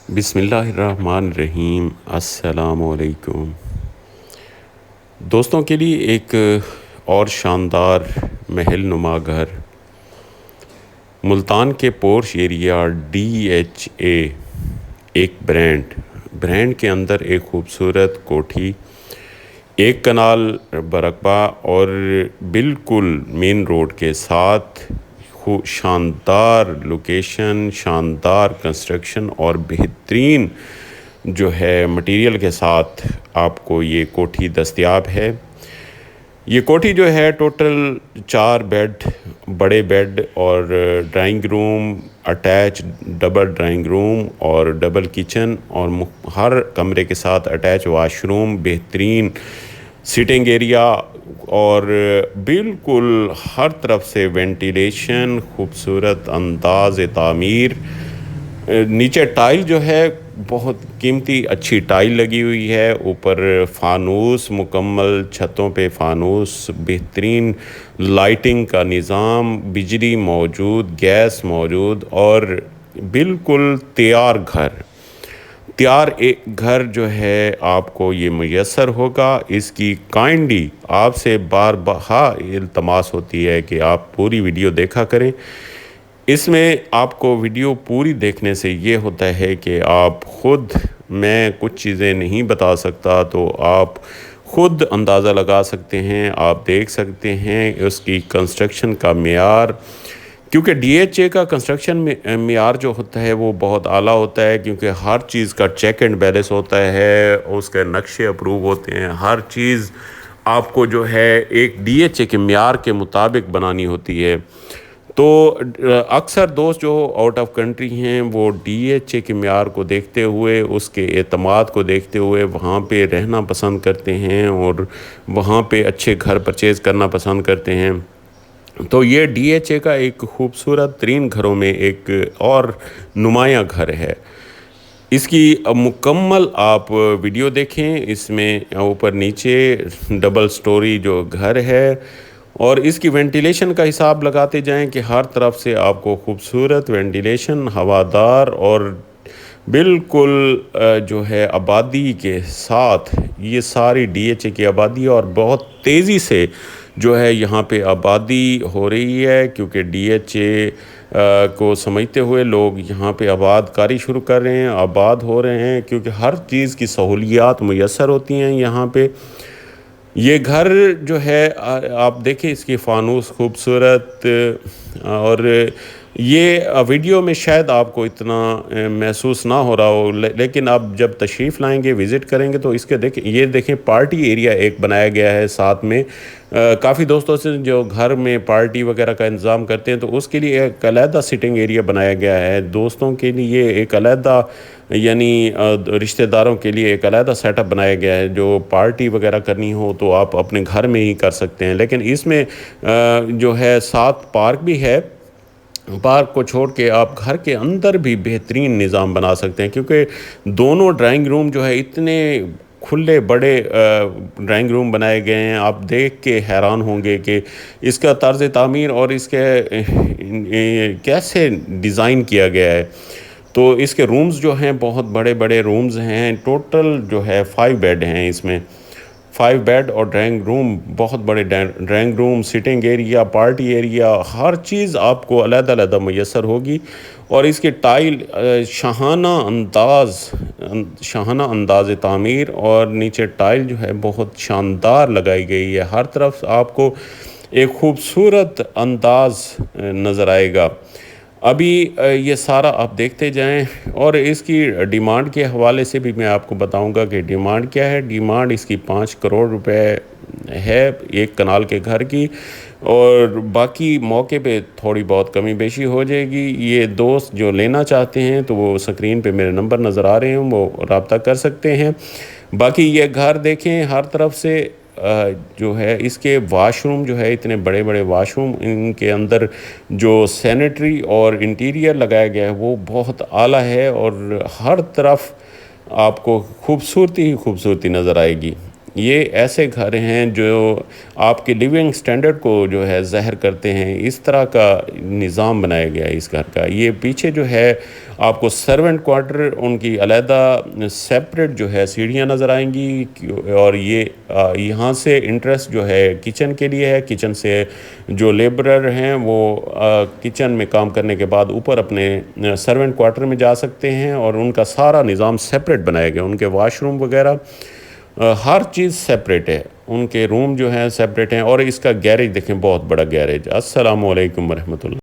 بسم اللہ الرحمن الرحیم۔ السلام علیکم دوستوں، کے لیے ایک اور شاندار محل نما گھر ملتان کے پورش ایریا DHA ایک برانڈ کے اندر ایک خوبصورت کوٹھی، ایک کنال برقبہ اور بالکل مین روڈ کے ساتھ شاندار لوکیشن، شاندار کنسٹرکشن اور بہترین جو ہے مٹیریل کے ساتھ آپ کو یہ کوٹھی دستیاب ہے۔ یہ کوٹھی جو ہے ٹوٹل 4 بیڈ، بڑے بیڈ اور drawing room, attach double drawing room اور ڈبل کچن، اور ہر کمرے کے ساتھ اٹیچ واش روم، بہترین سٹنگ ایریا اور بالکل ہر طرف سے وینٹیلیشن، خوبصورت انداز تعمیر۔ نیچے ٹائل جو ہے بہت قیمتی اچھی ٹائل لگی ہوئی ہے، اوپر فانوس مکمل، چھتوں پہ فانوس، بہترین لائٹنگ کا نظام، بجلی موجود، گیس موجود اور بالکل تیار ایک گھر جو ہے آپ کو یہ میسر ہوگا۔ اس کی کائنڈلی آپ سے بار التماس ہوتی ہے کہ آپ پوری ویڈیو دیکھا کریں۔ اس میں آپ کو ویڈیو پوری دیکھنے سے یہ ہوتا ہے کہ آپ خود، میں کچھ چیزیں نہیں بتا سکتا تو آپ خود اندازہ لگا سکتے ہیں، آپ دیکھ سکتے ہیں اس کی کنسٹرکشن کا معیار، کیونکہ DHA کا کنسٹرکشن معیار جو ہوتا ہے وہ بہت اعلیٰ ہوتا ہے، کیونکہ ہر چیز کا چیک اینڈ بیلنس ہوتا ہے، اس کے نقشے اپروو ہوتے ہیں، ہر چیز آپ کو جو ہے ایک DHA کے معیار کے مطابق بنانی ہوتی ہے۔ تو اکثر دوست جو آؤٹ آف کنٹری ہیں وہ DHA کے معیار کو دیکھتے ہوئے، اس کے اعتماد کو دیکھتے ہوئے وہاں پہ رہنا پسند کرتے ہیں اور وہاں پہ اچھے گھر پرچیز کرنا پسند کرتے ہیں۔ تو یہ DHA کا ایک خوبصورت ترین گھروں میں ایک اور نمایاں گھر ہے۔ اس کی مکمل آپ ویڈیو دیکھیں، اس میں اوپر نیچے ڈبل سٹوری جو گھر ہے، اور اس کی وینٹیلیشن کا حساب لگاتے جائیں کہ ہر طرف سے آپ کو خوبصورت وینٹیلیشن، ہوادار اور بالکل جو ہے آبادی کے ساتھ، یہ ساری DHA کی آبادی اور بہت تیزی سے جو ہے یہاں پہ آبادی ہو رہی ہے، کیونکہ DHA کو سمجھتے ہوئے لوگ یہاں پہ آباد کاری شروع کر رہے ہیں، آباد ہو رہے ہیں، کیونکہ ہر چیز کی سہولیات میسر ہوتی ہیں یہاں پہ۔ یہ گھر جو ہے آپ دیکھیں، اس کی فانوس خوبصورت، اور یہ ویڈیو میں شاید آپ کو اتنا محسوس نہ ہو رہا ہو، لیکن آپ جب تشریف لائیں گے، وزٹ کریں گے تو اس کے یہ دیکھیں پارٹی ایریا ایک بنایا گیا ہے ساتھ میں۔ کافی دوستوں سے جو گھر میں پارٹی وغیرہ کا انتظام کرتے ہیں تو اس کے لیے ایک علیحدہ سٹنگ ایریا بنایا گیا ہے، دوستوں کے لیے ایک علیحدہ، یعنی رشتہ داروں کے لیے ایک علیحدہ سیٹ اپ بنایا گیا ہے۔ جو پارٹی وغیرہ کرنی ہو تو آپ اپنے گھر میں ہی کر سکتے ہیں، لیکن اس میں جو ہے ساتھ پارک بھی ہے۔ پارک کو چھوڑ کے آپ گھر کے اندر بھی بہترین نظام بنا سکتے ہیں، کیونکہ دونوں ڈرائنگ روم جو ہے اتنے کھلے بڑے ڈرائنگ روم بنائے گئے ہیں، آپ دیکھ کے حیران ہوں گے کہ اس کا طرز تعمیر اور اس کے کیسے ڈیزائن کیا گیا ہے۔ تو اس کے رومز جو ہیں بہت بڑے بڑے رومز ہیں، ٹوٹل جو ہے 5 بیڈ ہیں، اس میں 5 بیڈ اور ڈرائنگ روم، بہت بڑے drawing room, sitting area, party area, ہر چیز آپ کو علیحدہ علیحدہ میسر ہوگی۔ اور اس کی ٹائل شاہانہ انداز تعمیر، اور نیچے ٹائل جو ہے بہت شاندار لگائی گئی ہے، ہر طرف آپ کو ایک خوبصورت انداز نظر آئے گا۔ ابھی یہ سارا آپ دیکھتے جائیں، اور اس کی ڈیمانڈ کے حوالے سے بھی میں آپ کو بتاؤں گا کہ ڈیمانڈ کیا ہے۔ ڈیمانڈ اس کی 5 کروڑ روپے ہے ایک کنال کے گھر کی، اور باقی موقع پہ تھوڑی بہت کمی بیشی ہو جائے گی۔ یہ دوست جو لینا چاہتے ہیں تو وہ سکرین پہ میرے نمبر نظر آ رہے ہیں، وہ رابطہ کر سکتے ہیں۔ باقی یہ گھر دیکھیں ہر طرف سے جو ہے اس کے واش روم جو ہے اتنے بڑے بڑے واش روم، ان کے اندر جو سینیٹری اور انٹیریئر لگایا گیا ہے وہ بہت اعلیٰ ہے، اور ہر طرف آپ کو خوبصورتی ہی خوبصورتی نظر آئے گی۔ یہ ایسے گھر ہیں جو آپ کے لیونگ سٹینڈرڈ کو جو ہے ظاہر کرتے ہیں، اس طرح کا نظام بنایا گیا ہے اس گھر کا۔ یہ پیچھے جو ہے آپ کو سرونٹ کوارٹر، ان کی علیحدہ سیپریٹ جو ہے سیڑھیاں نظر آئیں گی، اور یہ یہاں سے انٹریس جو ہے کچن کے لیے ہے۔ کچن سے جو لیبرر ہیں وہ کچن میں کام کرنے کے بعد اوپر اپنے سرونٹ کوارٹر میں جا سکتے ہیں، اور ان کا سارا نظام سیپریٹ بنایا گیا۔ ان کے واش روم وغیرہ ہر چیز سیپریٹ ہے، ان کے روم جو ہیں سیپریٹ ہیں، اور اس کا گیریج دیکھیں، بہت بڑا گیریج۔ السلام علیکم ورحمۃ اللہ۔